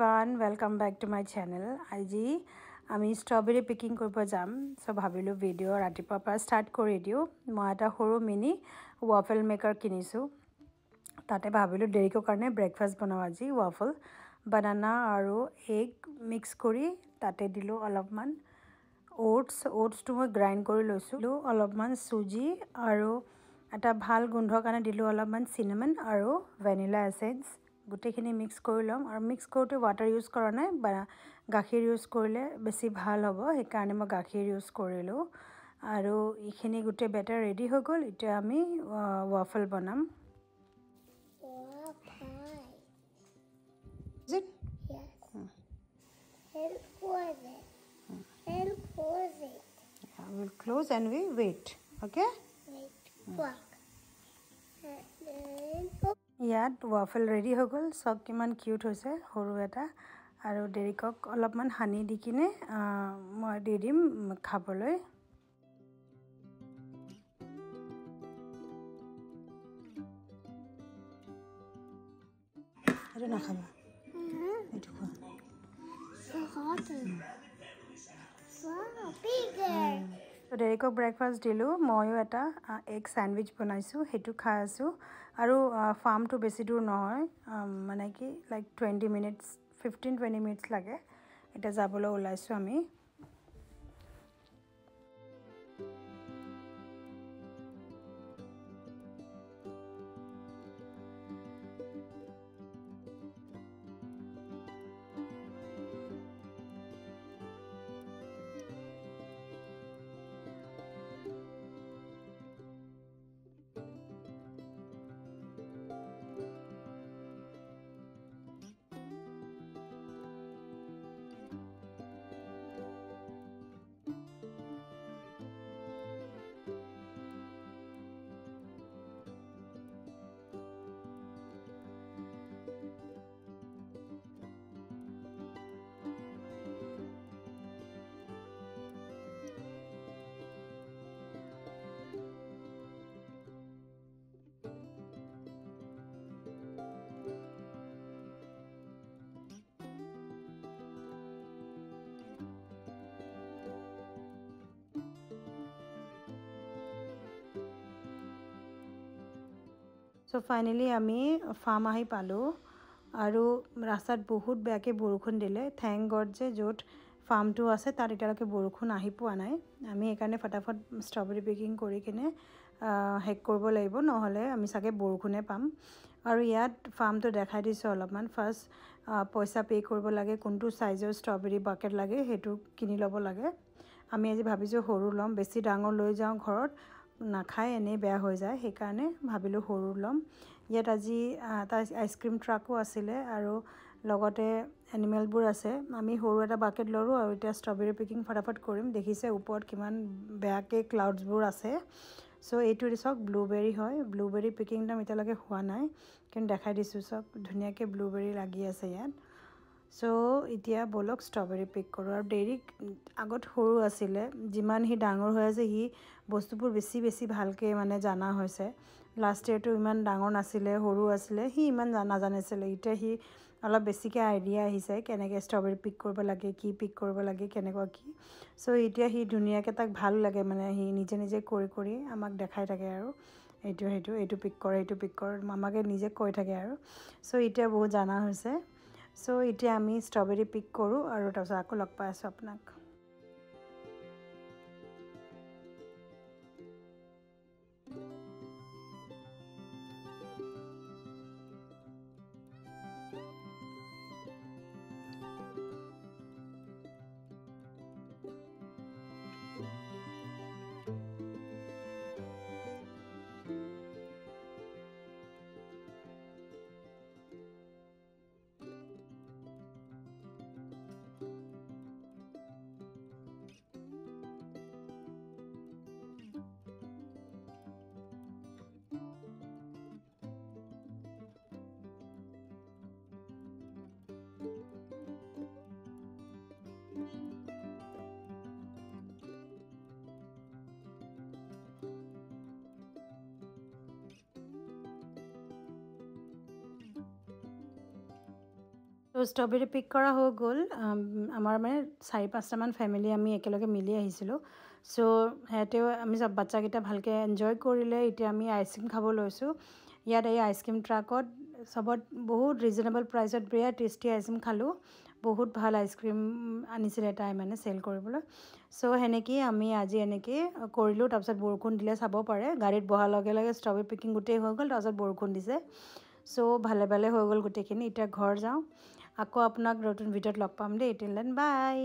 everyone, welcome back to my channel. আজি আমি strawberry picking কৰিব যাম সো ভাবিলো ভিডিও ৰাতিপুৱাৰ পৰা ষ্টাৰ্ট কৰি দিও মই এটা সৰু মিনি waffle maker কিনিছো তাতে ভাবিলো দেৰিকৰ কাৰণে ব্ৰেকফাষ্ট বনাও আজি waffle banana আৰু egg mix কৰি তাতে দিলো অলপমান oats to মই গ্ৰাইন্ড কৰি লৈছো অলপমান সুজি আৰু এটা ভাল গোন্ধৰ কাৰণে দিলো অলপমান cinnamon আৰু vanilla essence গুটেখিনি মিক্স কৰি লম আৰু মিক্স কৰোতে ওয়াটাৰ ইউজ কৰা নাই বা গাখীৰ ইউজ কৰিলে বেছি ভাল হ'ব এই কাৰণে মই গাখীৰ ইউজ কৰিলো আৰু ইখিনি গুটে বেটাৰ ৰেডি হৈ গল এতিয়া আমি ওয়াফল বনাম Is it? Yes. And close it. And close it. Yeah, we'll close and we wait. Okay? Wait. Look. And then ইয়াত ওয়াফল ৰেডি হৈ গল সব কিমান কিউট হৈছে সৰু এটা আৰু দেৰিকক অলপমান হানি দি কিনে মই দি দিম খাবলৈ আৰু নাখাবা এইটো খোৱা so hot. Wow, bigger. তো দেৰিকক ব্ৰেকফাষ্ট দিলো ময়ো এটা এগ স্যান্ডউইচ বনাইছো হেতু খাই আছো আৰু ফাৰ্মটো বেছি দূৰ নহয় মানে কি লাইক 20 মিনিটস 15-20 মিনিটস লাগে এটা যাবলৈ ওলাইছো আমি So finally আমি ফার্ম আহি পালো আৰু ৰাস্তাত বহুত বেয়াকে বৰষুণ দিলে থ্যাংক গড যে জোট ফাৰ্মটো আছে তাত এটালৈকে বৰষুণ আহি পোৱা নাই আমি একাৰণে ফটাফট স্ট্ৰবেৰী পিকিং কৰি কিনে হেক কৰিব লাগিব নহলে আমি সাকে বৰষুণে পাম আৰু ইয়াত ফাৰ্মটো দেখাই দিছো অলপমান ফাৰ্স্ট পইচা পে কৰিব লাগে কোনটো সাইজৰ স্ট্ৰবেৰী বাকেট লাগে হেতু কিনি লব লাগে আমি আজি ভাবিছো সৰু লম বেছি ডাঙৰ লৈ যাও ঘৰত নাখায় এনে বেয়া হৈ যায় সেই কাৰণে ভাবিলো সৰু লম ইয়াত আজি তা আইসক্ৰিম ট্ৰাকো আছিল আৰু লগতে এনিমেলবোৰ আছে আমি সৰু এটা বাকেট লৰো আৰু এটা স্ট্ৰবেৰী পিকিং ফটাফট কৰিম দেখিছে ওপৰত কিমান বেয়াকে ক্লাউডছবোৰ আছে সো এইটো ৰিসক ব্লুবেৰী হয় ব্লুবেৰী পিকিং টা মিটালকে হোৱা নাই কিন্তু দেখাই দিছো সব ধুনিয়াকে ব্লুবেৰী লাগি আছে ইয়াত সো ইতিয়া বলক স্ট্ৰবেৰী পিক কৰো আৰু ডেৰিক আগত সৰু আছিল যিমান হি ডাঙৰ হৈ আছে হি বস্তুবোৰ বেছি ভালকে মানে জানা হৈছে লাষ্ট ইয়াৰটো ইমান ডাঙৰ নাছিল সৰু আছিল হি ইমান জানা জানিছিল ইতিয়া হি অলপ বেছিকে আইডিয়া আহিছে কেনেকৈ স্ট্ৰবেৰী পিক কৰিব লাগে কি পিক কৰিব লাগে কেনেকুৱা কি সো ইতিয়া হি ধুনিয়াকে তাক ভাল লাগে মানে হি নিজে কৰি আমাক দেখাই থাকে আৰু এইটো পিক কৰ মামাকে নিজে কৈ থাকে আৰু সো ইতিয়া বহুত জানা হৈছে সো ইতিয়া আমি স্ট্ৰবেৰী পিক কৰো আৰু তাৰপিছত আকৌ লগ পাই আছো আপোনাক তো ষ্ট্ৰবেৰী পিক কৰা হৈ গ'ল। আমাৰ মানে 4-5টামান ফেমিলি আমি একেলগে মিলি আহিছিলোঁ। চ' সিহঁতেও আমি চব বাচ্চাকেইটা ভালকৈ এনজয় কৰিলে। এতিয়া আমি আইচক্ৰীম খাব লৈছোঁ। ইয়াত এই আইচক্ৰীম ট্ৰাকত চবত বহুত ৰিজনেবল প্ৰাইচত বিৰাট টেষ্টি আইচক্ৰীম খালোঁ। বহুত ভাল আইচক্ৰীম আনিছিলে তাই মানে চেল কৰিবলৈ। চ' সেনেকৈয়ে আমি আজি এনেকৈ কৰিলোঁ। তাৰপিছত বৰষুণ দিলে চাব পাৰে, গাড়ীত বহাৰ লগে লগে ষ্ট্ৰবেৰী পিকিং গোটেই হৈ গ'ল। তাৰপিছত বৰষুণ দিছে। চ' ভালে ভালে হৈ গ'ল গোটেইখিনি। এতিয়া ঘৰ যাওঁ, আকৌ আপোনাক নতুন ভিডিঅ'ত লগ পাম দেই। টিল দেন বাই।